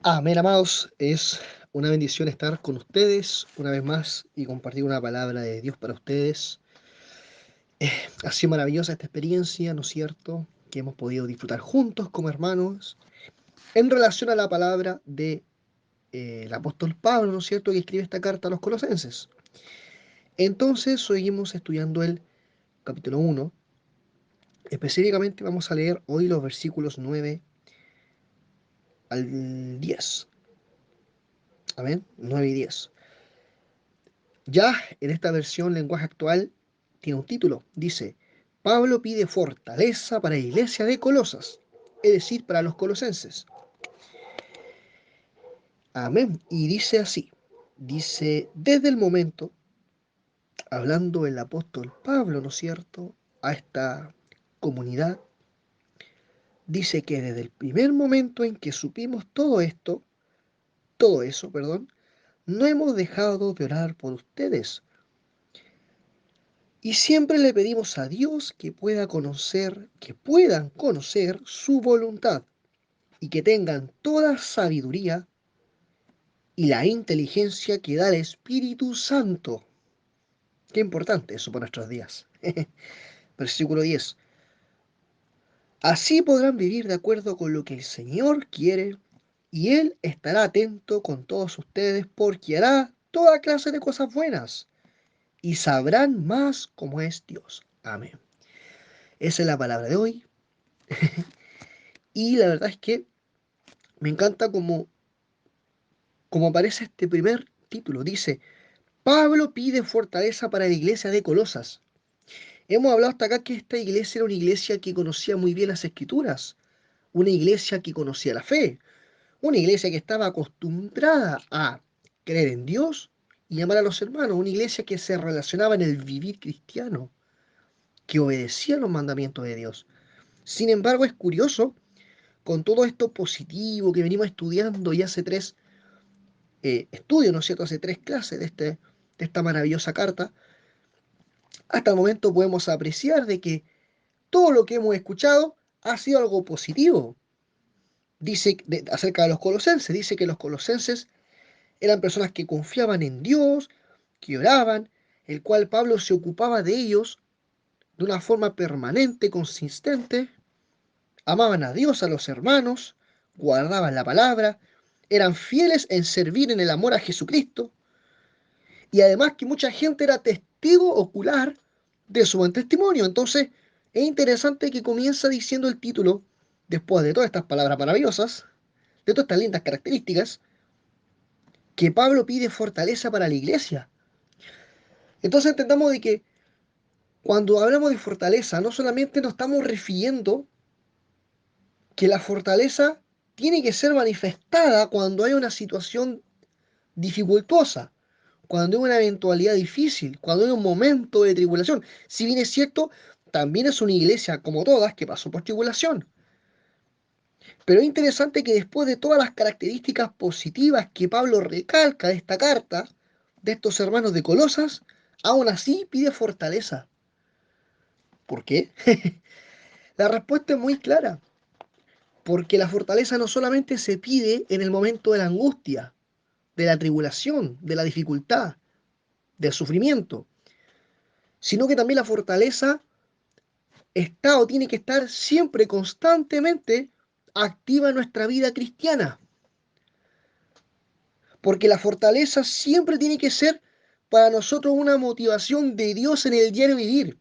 Amén, amados. Es una bendición estar con ustedes una vez más y compartir una palabra de Dios para ustedes. Ha sido maravillosa esta experiencia, ¿no es cierto? Que hemos podido disfrutar juntos como hermanos en relación a la palabra de el apóstol Pablo, ¿no es cierto? Que escribe esta carta a los colosenses. Entonces, seguimos estudiando el capítulo 1. Específicamente vamos a leer hoy los versículos 9 al 10. Amén. 9 y 10. Ya en esta versión lenguaje actual tiene un título. Dice, Pablo pide fortaleza para la iglesia de Colosas, es decir, para los colosenses. Amén. Y dice así, dice, desde el momento, hablando el apóstol Pablo, ¿no es cierto?, a esta comunidad, dice que desde el primer momento en que supimos todo eso, perdón, no hemos dejado de orar por ustedes. Y siempre le pedimos a Dios que puedan conocer su voluntad y que tengan toda sabiduría y la inteligencia que da el Espíritu Santo. Qué importante eso para nuestros días. Versículo 10. Así podrán vivir de acuerdo con lo que el Señor quiere y Él estará atento con todos ustedes porque hará toda clase de cosas buenas y sabrán más cómo es Dios. Amén. Esa es la palabra de hoy. Y la verdad es que me encanta como aparece este primer título. Dice, Pablo pide fortaleza para la iglesia de Colosas. Hemos hablado hasta acá que esta iglesia era una iglesia que conocía muy bien las escrituras, una iglesia que conocía la fe, una iglesia que estaba acostumbrada a creer en Dios y amar a los hermanos, una iglesia que se relacionaba en el vivir cristiano, que obedecía los mandamientos de Dios. Sin embargo, es curioso, con todo esto positivo que venimos estudiando y hace tres estudio, ¿no es cierto?, hace tres clases de esta maravillosa carta, hasta el momento podemos apreciar de que todo lo que hemos escuchado ha sido algo positivo. Dice acerca de los colosenses, dice que los colosenses eran personas que confiaban en Dios, que oraban, el cual Pablo se ocupaba de ellos de una forma permanente, consistente, amaban a Dios, a los hermanos, guardaban la palabra, eran fieles en servir en el amor a Jesucristo, y además que mucha gente era testigo ocular de su buen testimonio. Entonces, es interesante que comienza diciendo el título, después de todas estas palabras maravillosas, de todas estas lindas características, que Pablo pide fortaleza para la iglesia. Entonces entendamos de que cuando hablamos de fortaleza, no solamente nos estamos refiriendo que la fortaleza tiene que ser manifestada cuando hay una situación dificultosa, cuando hay una eventualidad difícil, cuando hay un momento de tribulación. Si bien es cierto, también es una iglesia como todas que pasó por tribulación. Pero es interesante que después de todas las características positivas que Pablo recalca de esta carta, de estos hermanos de Colosas, aún así pide fortaleza. ¿Por qué? La respuesta es muy clara. Porque la fortaleza no solamente se pide en el momento de la angustia, de la tribulación, de la dificultad, del sufrimiento, sino que también la fortaleza está o tiene que estar siempre, constantemente activa en nuestra vida cristiana. Porque la fortaleza siempre tiene que ser para nosotros una motivación de Dios en el diario vivir.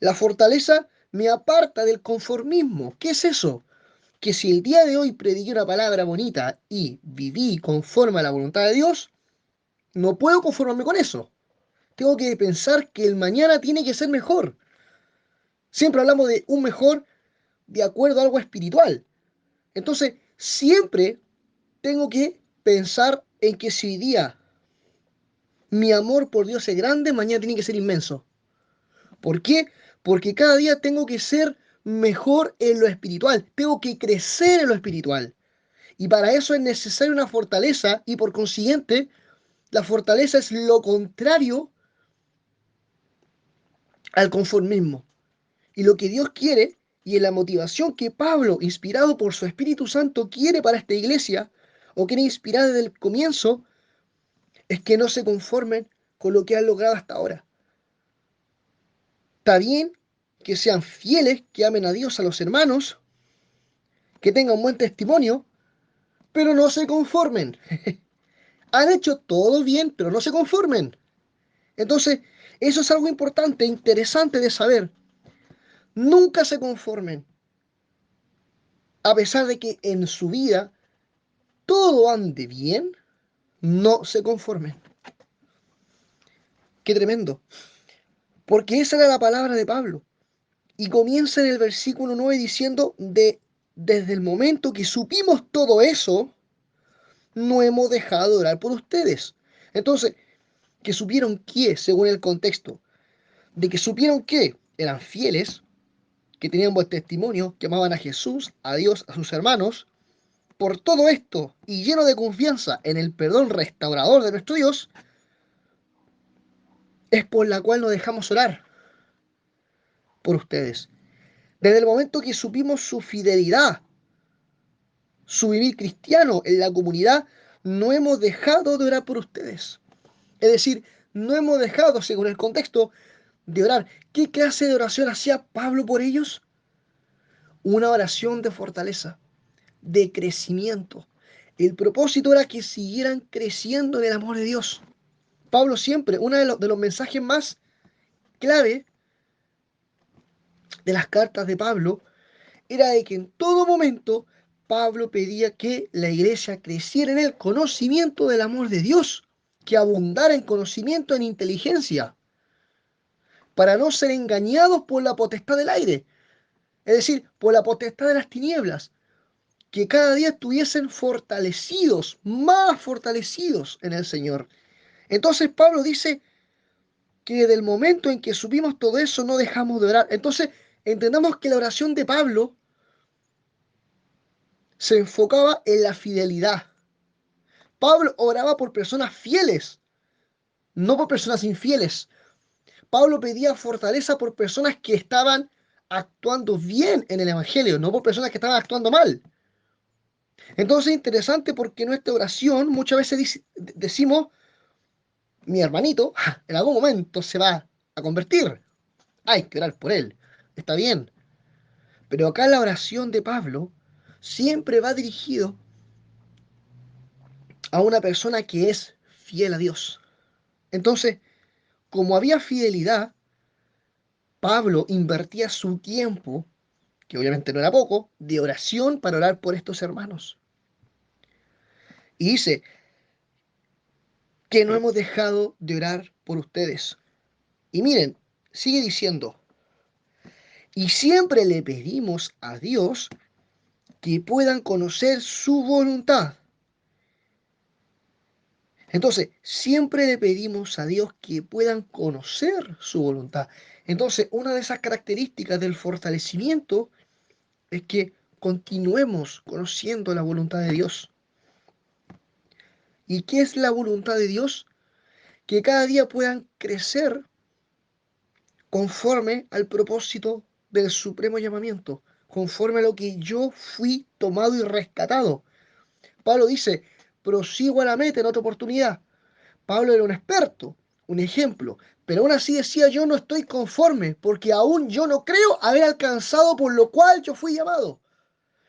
La fortaleza me aparta del conformismo. ¿Qué es eso? Que si el día de hoy prediqué una palabra bonita y viví conforme a la voluntad de Dios, no puedo conformarme con eso. Tengo que pensar que el mañana tiene que ser mejor. Siempre hablamos de un mejor de acuerdo a algo espiritual. Entonces, siempre tengo que pensar en que si hoy día mi amor por Dios es grande, mañana tiene que ser inmenso. ¿Por qué? Porque cada día tengo que ser mejor en lo espiritual. Tengo que crecer en lo espiritual. Y para eso es necesaria una fortaleza y por consiguiente la fortaleza es lo contrario al conformismo. Y lo que Dios quiere y en la motivación que Pablo, inspirado por su Espíritu Santo, quiere para esta iglesia, o quiere inspirar desde el comienzo, es que no se conformen con lo que han logrado hasta ahora. Está bien que sean fieles, que amen a Dios, a los hermanos, que tengan buen testimonio, pero no se conformen. Han hecho todo bien, pero no se conformen. Entonces, eso es algo importante, interesante de saber. Nunca se conformen, a pesar de que en su vida todo ande bien, no se conformen. Qué tremendo. Porque esa era la palabra de Pablo. Y comienza en el versículo 9 diciendo, desde el momento que supimos todo eso, no hemos dejado de orar por ustedes. Entonces, que supieron que, según el contexto, de que supieron que eran fieles, que tenían buen testimonio, que amaban a Jesús, a Dios, a sus hermanos, por todo esto y lleno de confianza en el perdón restaurador de nuestro Dios, es por la cual nos dejamos orar por ustedes. Desde el momento que supimos su fidelidad, su vivir cristiano en la comunidad, no hemos dejado de orar por ustedes. Es decir, no hemos dejado, según el contexto, de orar. ¿Qué clase de oración hacía Pablo por ellos? Una oración de fortaleza, de crecimiento. El propósito era que siguieran creciendo en el amor de Dios. Pablo siempre, uno de los mensajes más clave de las cartas de Pablo era de que en todo momento Pablo pedía que la iglesia creciera en el conocimiento del amor de Dios, que abundara en conocimiento, en inteligencia, para no ser engañados por la potestad del aire, es decir, por la potestad de las tinieblas, que cada día estuviesen fortalecidos, más fortalecidos en el Señor. Entonces Pablo dice que desde el momento en que supimos todo eso no dejamos de orar. Entonces entendamos que la oración de Pablo se enfocaba en la fidelidad. Pablo oraba por personas fieles, no por personas infieles. Pablo pedía fortaleza por personas que estaban actuando bien en el Evangelio, no por personas que estaban actuando mal. Entonces es interesante porque en nuestra oración muchas veces decimos, mi hermanito en algún momento se va a convertir, hay que orar por él, está bien. Pero acá la oración de Pablo siempre va dirigido a una persona que es fiel a Dios. Entonces, como había fidelidad, Pablo invertía su tiempo, que obviamente no era poco, de oración para orar por estos hermanos. Y dice que no hemos dejado de orar por ustedes. Y miren, sigue diciendo, y siempre le pedimos a Dios que puedan conocer su voluntad. Entonces, siempre le pedimos a Dios que puedan conocer su voluntad. Entonces, una de esas características del fortalecimiento es que continuemos conociendo la voluntad de Dios. ¿Y qué es la voluntad de Dios? Que cada día puedan crecer conforme al propósito del supremo llamamiento, conforme a lo que yo fui tomado y rescatado. Pablo dice, prosigo a la meta en otra oportunidad. Pablo era un experto, un ejemplo, pero aún así decía, yo no estoy conforme, porque aún yo no creo haber alcanzado por lo cual yo fui llamado.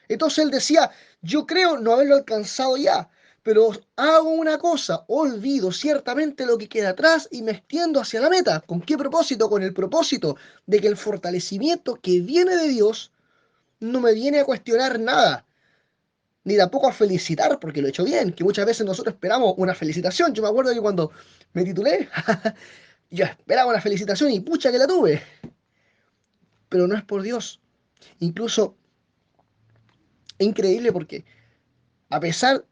Entonces él decía, yo creo no haberlo alcanzado ya, pero hago una cosa, olvido ciertamente lo que queda atrás y me extiendo hacia la meta. ¿Con qué propósito? Con el propósito de que el fortalecimiento que viene de Dios no me viene a cuestionar nada, ni tampoco a felicitar porque lo he hecho bien, que muchas veces nosotros esperamos una felicitación. Yo me acuerdo que cuando me titulé, yo esperaba una felicitación y pucha que la tuve, pero no es por Dios. Incluso es increíble porque a pesar,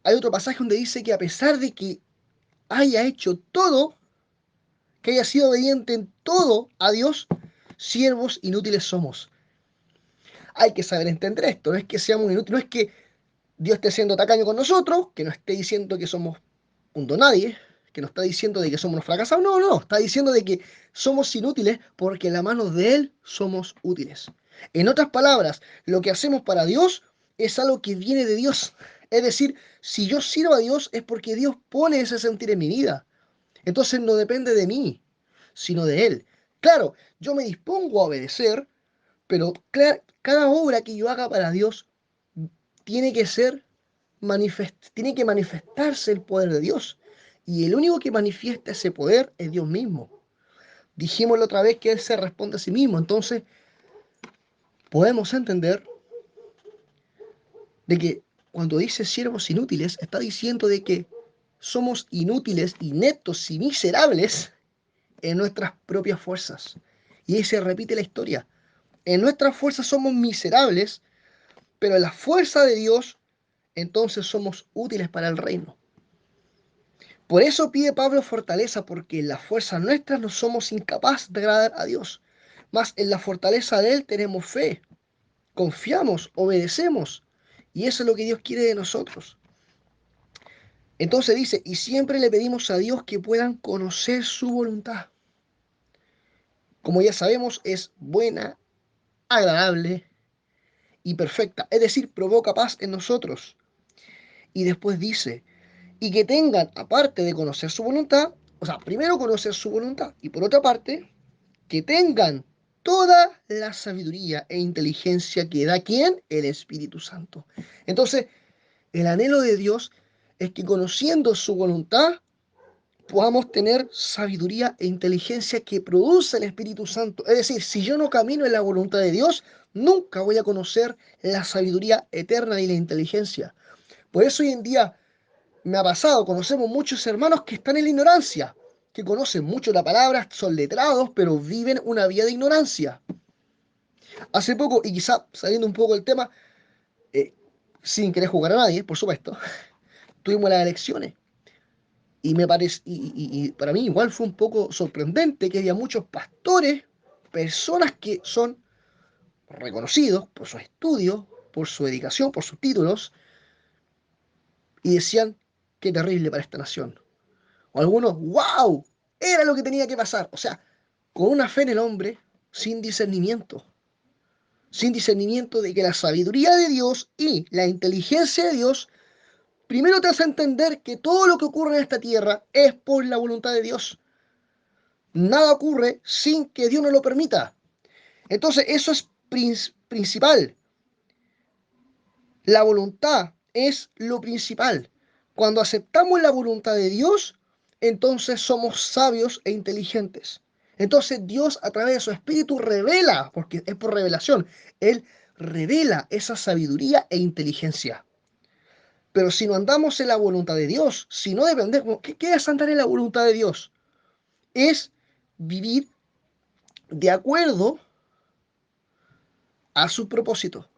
hay otro pasaje donde dice que a pesar de que haya hecho todo, que haya sido obediente en todo a Dios, siervos inútiles somos. Hay que saber entender esto, no es que seamos inútiles, no es que Dios esté siendo tacaño con nosotros, que no esté diciendo que somos un donadie, que no está diciendo de que somos unos fracasados, no, está diciendo de que somos inútiles porque en la mano de Él somos útiles. En otras palabras, lo que hacemos para Dios es algo que viene de Dios. Es decir, si yo sirvo a Dios es porque Dios pone ese sentir en mi vida. Entonces no depende de mí, sino de Él. Claro, yo me dispongo a obedecer, pero cada obra que yo haga para Dios tiene que ser tiene que manifestarse el poder de Dios. Y el único que manifiesta ese poder es Dios mismo. Dijimos la otra vez que Él se responde a sí mismo. Entonces, podemos entender de que cuando dice siervos inútiles, está diciendo de que somos inútiles, ineptos y miserables en nuestras propias fuerzas. Y ahí se repite la historia. En nuestras fuerzas somos miserables, pero en la fuerza de Dios, entonces somos útiles para el reino. Por eso pide Pablo fortaleza, porque en las fuerzas nuestras no somos incapaces de agradar a Dios. Mas en la fortaleza de Él tenemos fe, confiamos, obedecemos. Y eso es lo que Dios quiere de nosotros. Entonces dice, y siempre le pedimos a Dios que puedan conocer su voluntad. Como ya sabemos, es buena, agradable y perfecta. Es decir, provoca paz en nosotros. Y después dice, y que tengan, aparte de conocer su voluntad, o sea, primero conocer su voluntad, y por otra parte, que tengan toda la sabiduría e inteligencia que da ¿quién? El Espíritu Santo. Entonces, el anhelo de Dios es que conociendo su voluntad, podamos tener sabiduría e inteligencia que produce el Espíritu Santo. Es decir, si yo no camino en la voluntad de Dios, nunca voy a conocer la sabiduría eterna y la inteligencia. Por eso hoy en día me ha pasado, conocemos muchos hermanos que están en la ignorancia, que conocen mucho la palabra, son letrados, pero viven una vida de ignorancia. Hace poco, y quizá saliendo un poco del tema, eh, sin querer jugar a nadie, por supuesto, tuvimos las elecciones. Y me parece, y para mí igual fue un poco sorprendente que había muchos pastores, personas que son reconocidos por sus estudios, por su dedicación, por sus títulos, y decían, qué terrible para esta nación. O algunos, wow, era lo que tenía que pasar. O sea, con una fe en el hombre, sin discernimiento. Sin discernimiento de que la sabiduría de Dios y la inteligencia de Dios, primero te hace entender que todo lo que ocurre en esta tierra es por la voluntad de Dios. Nada ocurre sin que Dios nos lo permita. Entonces, eso es principal. La voluntad es lo principal. Cuando aceptamos la voluntad de Dios, entonces somos sabios e inteligentes. Entonces Dios a través de su espíritu revela, porque es por revelación, Él revela esa sabiduría e inteligencia. Pero si no andamos en la voluntad de Dios, si no dependemos, ¿qué es andar en la voluntad de Dios? Es vivir de acuerdo a su propósito.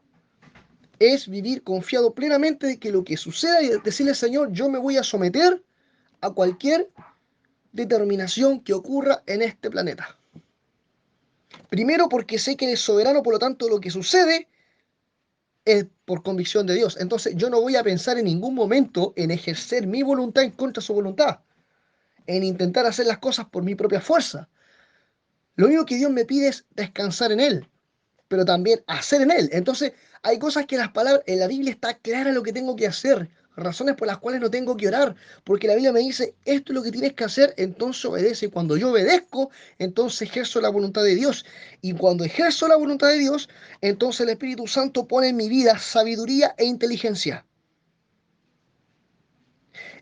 Es vivir confiado plenamente de que lo que suceda y decirle, Señor, yo me voy a someter a cualquier determinación que ocurra en este planeta. Primero porque sé que Él es soberano, por lo tanto lo que sucede es por convicción de Dios. Entonces yo no voy a pensar en ningún momento en ejercer mi voluntad en contra de su voluntad, en intentar hacer las cosas por mi propia fuerza. Lo único que Dios me pide es descansar en Él, pero también hacer en Él. Entonces, hay cosas que en la Biblia está clara lo que tengo que hacer, razones por las cuales no tengo que orar, porque la Biblia me dice, esto es lo que tienes que hacer, entonces obedece. Y cuando yo obedezco, entonces ejerzo la voluntad de Dios. Y cuando ejerzo la voluntad de Dios, entonces el Espíritu Santo pone en mi vida sabiduría e inteligencia.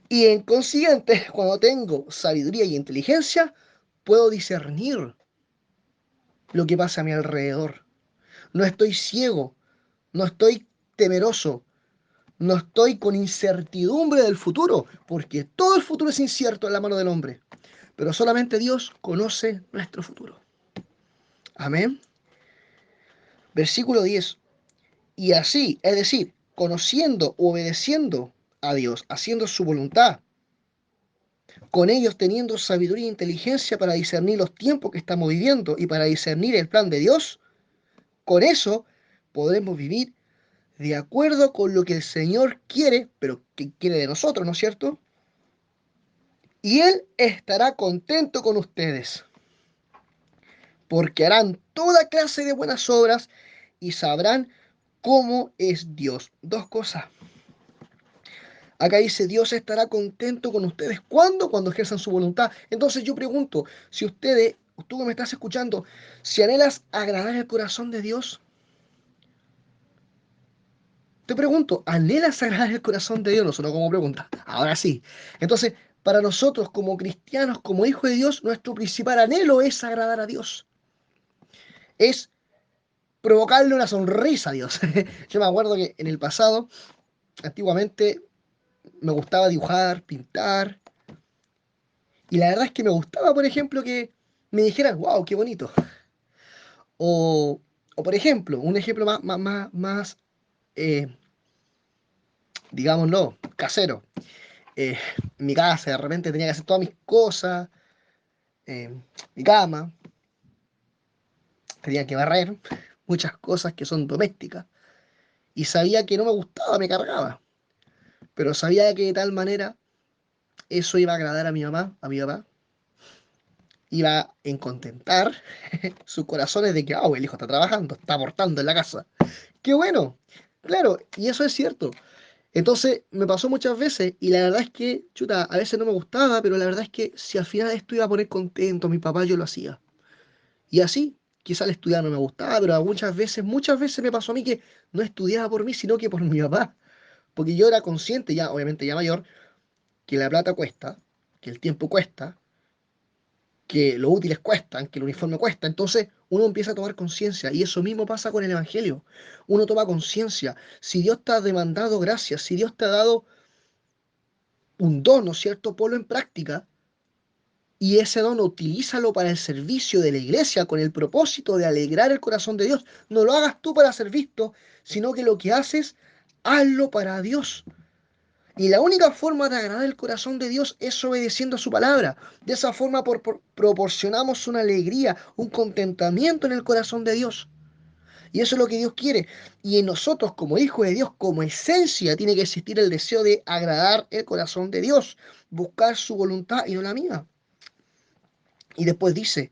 Y en consiguiente, cuando tengo sabiduría y inteligencia, puedo discernir lo que pasa a mi alrededor. No estoy ciego, no estoy temeroso, no estoy con incertidumbre del futuro, porque todo el futuro es incierto en la mano del hombre, pero solamente Dios conoce nuestro futuro. Amén. Versículo 10. Y así, es decir, conociendo, obedeciendo a Dios, haciendo su voluntad, con ellos teniendo sabiduría e inteligencia para discernir los tiempos que estamos viviendo y para discernir el plan de Dios, con eso podremos vivir de acuerdo con lo que el Señor quiere, pero que quiere de nosotros, ¿no es cierto? Y Él estará contento con ustedes, porque harán toda clase de buenas obras y sabrán cómo es Dios. Dos cosas. Acá dice, Dios estará contento con ustedes. ¿Cuándo? Cuando ejerzan su voluntad. Entonces yo pregunto, si ustedes, tú que me estás escuchando, si anhelas agradar el corazón de Dios, te pregunto, ¿anhelas agradar el corazón de Dios? No solo como pregunta. Ahora sí. Entonces, para nosotros como cristianos, como hijos de Dios, nuestro principal anhelo es agradar a Dios. Es provocarle una sonrisa a Dios. Yo me acuerdo que en el pasado, antiguamente, me gustaba dibujar, pintar, y la verdad es que me gustaba, por ejemplo, que me dijeran, wow, qué bonito. O, o por ejemplo, un ejemplo más eh, digámoslo, casero. En mi casa de repente tenía que hacer todas mis cosas, eh, mi cama, tenía que barrer, muchas cosas que son domésticas. Y sabía que no me gustaba, me cargaba. Pero sabía que de tal manera eso iba a agradar a mi mamá, a mi papá, iba en contentar sus corazones de que, el hijo está trabajando, está aportando en la casa. ¡Qué bueno! Claro, y eso es cierto. Entonces me pasó muchas veces y la verdad es que, chuta, a veces no me gustaba, pero la verdad es que si al final esto iba a poner contento a mi papá, yo lo hacía. Y así, quizá al estudiar no me gustaba, pero muchas veces me pasó a mí que no estudiaba por mí, sino que por mi papá. Porque yo era consciente, ya, obviamente ya mayor, que la plata cuesta, que el tiempo cuesta, que los útiles cuestan, que el uniforme cuesta. Entonces uno empieza a tomar conciencia y eso mismo pasa con el Evangelio. Uno toma conciencia. Si Dios te ha demandado gracias, si Dios te ha dado un don, ¿no es cierto? Ponlo en práctica y ese don utilízalo para el servicio de la iglesia con el propósito de alegrar el corazón de Dios. No lo hagas tú para ser visto, sino que lo que haces, hazlo para Dios. Y la única forma de agradar el corazón de Dios es obedeciendo a su palabra. De esa forma proporcionamos una alegría, un contentamiento en el corazón de Dios. Y eso es lo que Dios quiere. Y en nosotros, como hijos de Dios, como esencia, tiene que existir el deseo de agradar el corazón de Dios, buscar su voluntad y no la mía. Y después dice,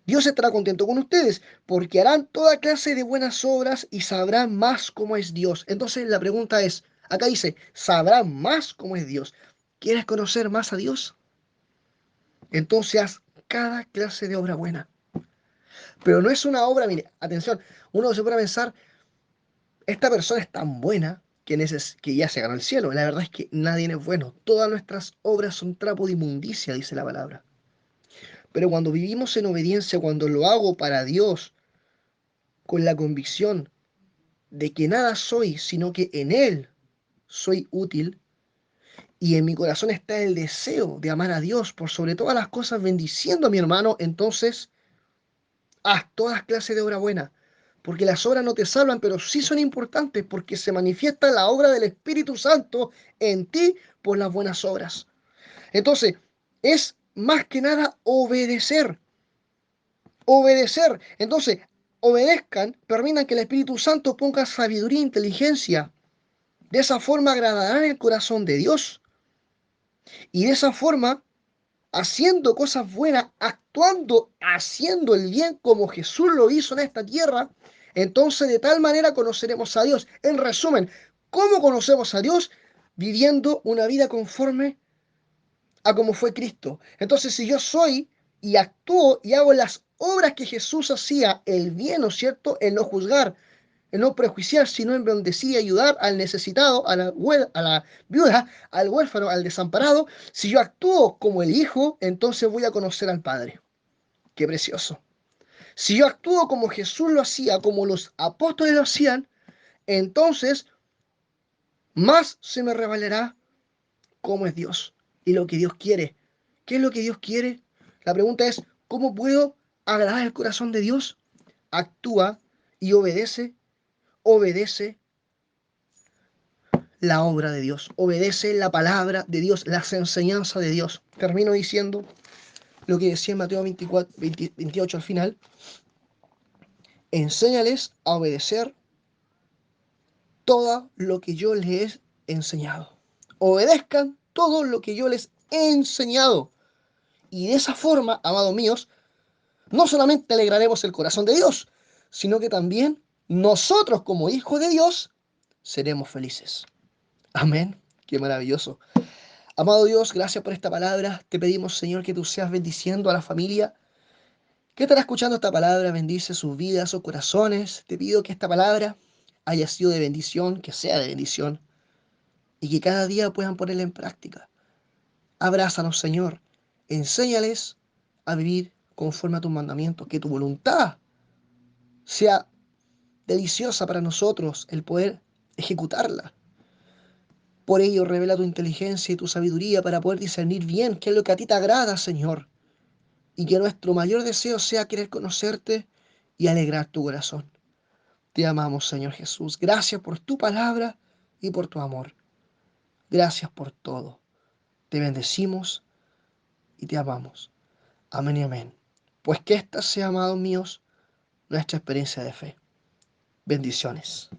Dios estará contento con ustedes porque harán toda clase de buenas obras y sabrán más cómo es Dios. Entonces la pregunta es, acá dice, sabrán más cómo es Dios. ¿Quieres conocer más a Dios? Entonces haz cada clase de obra buena. Pero no es una obra, mire, atención, uno se puede pensar, esta persona es tan buena que ya se ganó el cielo. La verdad es que nadie es bueno. Todas nuestras obras son trapo de inmundicia, dice la palabra. Pero cuando vivimos en obediencia, cuando lo hago para Dios, con la convicción de que nada soy, sino que en Él soy útil, y en mi corazón está el deseo de amar a Dios por sobre todas las cosas, bendiciendo a mi hermano, entonces haz todas clases de obra buena. Porque las obras no te salvan, pero sí son importantes porque se manifiesta la obra del Espíritu Santo en ti por las buenas obras. Entonces, es más que nada obedecer. Obedecer. Entonces, obedezcan, permitan que el Espíritu Santo ponga sabiduría e inteligencia. De esa forma agradarán el corazón de Dios. Y de esa forma, haciendo cosas buenas, actuando, haciendo el bien como Jesús lo hizo en esta tierra, entonces de tal manera conoceremos a Dios. En resumen, ¿cómo conocemos a Dios? Viviendo una vida conforme a como fue Cristo. Entonces, si yo soy y actúo y hago las obras que Jesús hacía, el bien, ¿no es cierto? El no juzgar, el no prejuiciar, sino en bendecir y ayudar al necesitado, a la viuda, al huérfano, al desamparado. Si yo actúo como el Hijo, entonces voy a conocer al Padre. Qué precioso. Si yo actúo como Jesús lo hacía, como los apóstoles lo hacían, entonces más se me revelará cómo es Dios y lo que Dios quiere. ¿Qué es lo que Dios quiere? La pregunta es, ¿cómo puedo agradar el corazón de Dios? Actúa y obedece, obedece la obra de Dios, obedece la palabra de Dios, las enseñanzas de Dios. Termino diciendo lo que decía en Mateo 24, 28 al final. Enséñales a obedecer todo lo que yo les he enseñado. Obedezcan todo lo que yo les he enseñado. Y de esa forma, amados míos, no solamente alegraremos el corazón de Dios, sino que también nosotros como hijos de Dios seremos felices. Amén. Qué maravilloso. Amado Dios, gracias por esta palabra. Te pedimos, Señor, que tú seas bendiciendo a la familia que estará escuchando esta palabra. Bendice sus vidas, sus corazones. Te pido que esta palabra haya sido de bendición, que sea de bendición y que cada día puedan ponerla en práctica. Abrázanos, Señor. Enséñales a vivir conforme a tus mandamientos. Que tu voluntad sea deliciosa para nosotros el poder ejecutarla. Por ello, revela tu inteligencia y tu sabiduría para poder discernir bien qué es lo que a ti te agrada, Señor. Y que nuestro mayor deseo sea querer conocerte y alegrar tu corazón. Te amamos, Señor Jesús. Gracias por tu palabra y por tu amor. Gracias por todo. Te bendecimos y te amamos. Amén y amén. Pues que esta sea, amados míos, nuestra experiencia de fe. Bendiciones.